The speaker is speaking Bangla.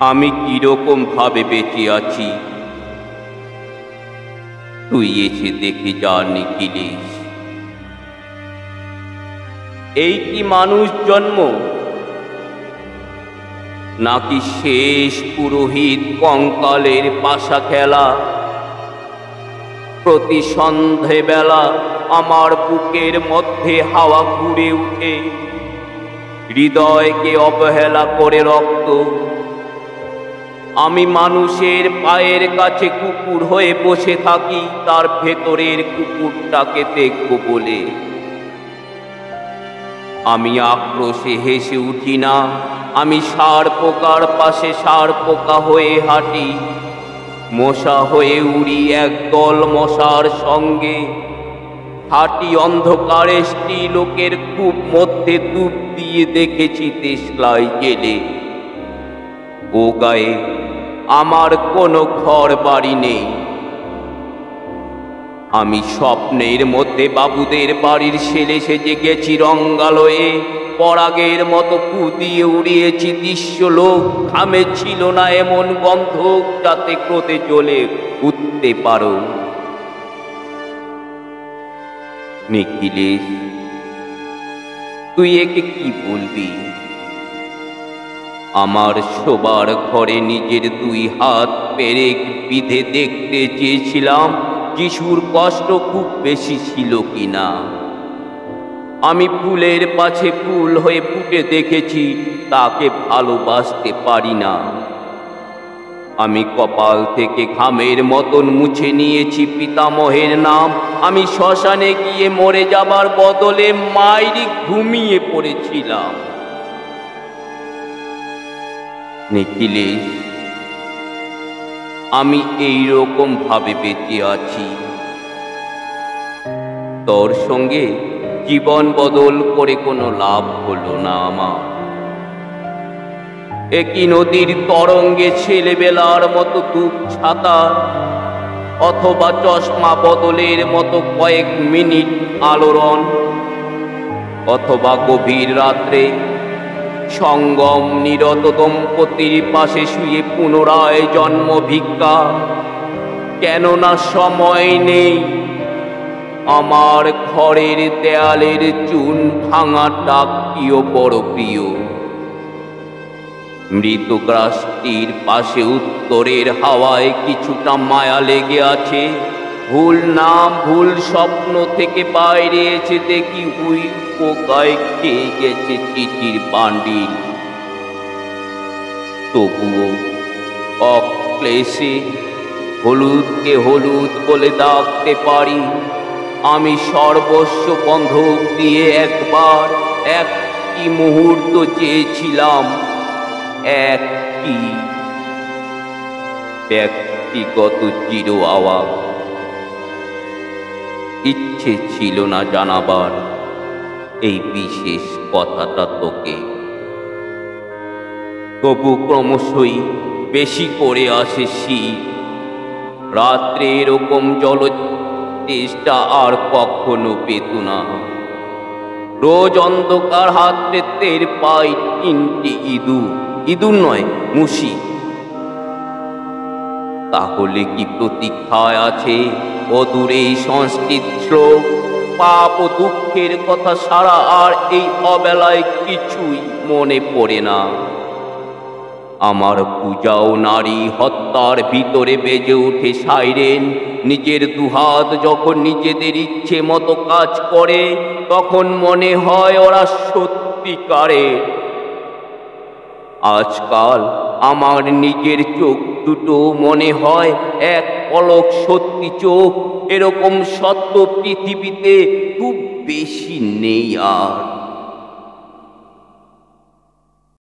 আমি কিরকম ভাবে বেঁচে আছি তুই এসে দেখে যা নিখিলেশ। এই কি মানুষ জন্ম, নাকি শেষ পুরোহিত কঙ্কালের পাশা খেলা? প্রতি সন্ধে বেলা আমার বুকের মধ্যে হাওয়া ঘুরে উঠে, হৃদয়কে অবহেলা করে রক্ত। আমি মানুষের পায়ের কাছে কুকুর হয়ে বসে থাকি তার ভেতরের কুকুরটাকে দেখব বলে। আমি আক্রোশে হেসে উঠি না, আমি ষাঁড় পোকার পাশে ষাঁড় পোকা হয়ে হাঁটি, মশা হয়ে উড়ি একদল মশার সঙ্গে। হাঁটি অন্ধকারে লোকের কূপ মধ্যে ডুব দিয়ে দেখেছি দেশলাই জেলে। ও গায়ে আমার কোনো ঘর বাড়ি নেই। আমি স্বপ্নের মধ্যে বাবুদের বাড়ির ছেলে সেজে গেছি রঙ্গালয়ে, পরাগের মতো ফু দিয়ে উড়িয়েছি দৃশ্যলোক। ঘামে ছিল না এমন গন্ধ যাতে ক্রোধে জ্বলে উঠতে পারো। নিখিলেশ, তুই একে কি বলবি? আমার শোবার ঘরে নিজের দুই হাত পেরেক বিধে দেখতে চেয়েছিলাম যিশুর কষ্ট খুব বেশি ছিল কিনা। আমি ফুলের পাছে ফুল হয়ে ফুটে দেখেছি তাকে ভালোবাসতে পারি না। আমি কপাল থেকে ঘামের মতন মুছে নিয়েছি পিতামহের নাম। আমি শ্মশানে গিয়ে মরে যাবার বদলে মাইরি ঘুমিয়ে পড়েছিলাম। নিখিলেশ, আমি এই রকম ভাবে বেঁচে আছি। তোর সঙ্গে জীবন বদল করে কোনো লাভ হলো না আমার। একই নদীর তরঙ্গে ছেলেবেলার মতো দুধ ছাতা, অথবা চশমা বদলের মতো কয়েক মিনিট আলোড়ন, অথবা গভীর রাত্রে সঙ্গম নিরত দম্পতির পাশে শুয়ে পুনরায় জন্ম ভিক্ষা। কেননা সময় নেই। আমার ঘরের দেয়ালের চুন ভাঙা ডাকটিও বড় প্রিয়। মৃত গ্রাসটির পাশে উত্তরের হাওয়ায় কিছুটা মায়া লেগে আছে। ভুল নাম ভুল স্বপ্ন থেকে বাইরে এসে দেখি উই পোকায় খেয়ে গেছে চিঠির বান্ডিল। তবুও অক্লেশে হলুদকে হলুদ বলে ডাকতে পারি। আমি সর্বস্ব বন্ধক দিয়ে একবার একটি মুহূর্ত চেয়েছিলাম, একটি ব্যক্তিগত চির আওয়াজ। ইচ্ছে ছিল না জানাবার এই বিশেষ কথাটা তোকে। তবু ক্রমশই বেশি করে আসে শীত। রাত্রে এরকম জলতেষ্টা আর কখনো পেত না। রোজ অন্ধকার হাতে টের পাই তিনটি ইঁদুর, ইঁদুর নয় মুশি। তাহলে কি প্রতীক্ষায় আছে অদূরে সংস্কৃত শ্লোক? পাপ ও দুঃখের কথা সারা আর এই অবেলায় কিছুই মনে পড়ে না। আমার পূজা ও নারী হত্যার ভিতরে বেজে ওঠে সাইরেন। নিজের দুহাত যখন নিজেদের ইচ্ছে মতো কাজ করে তখন মনে হয় ওরা সত্যিকারের। আজকাল আমার নিজের চোখ দুটো মনে হয় এক পলক সত্যি চোখ। এরকম সত্য পৃথিবীতে খুব বেশি নেই আর।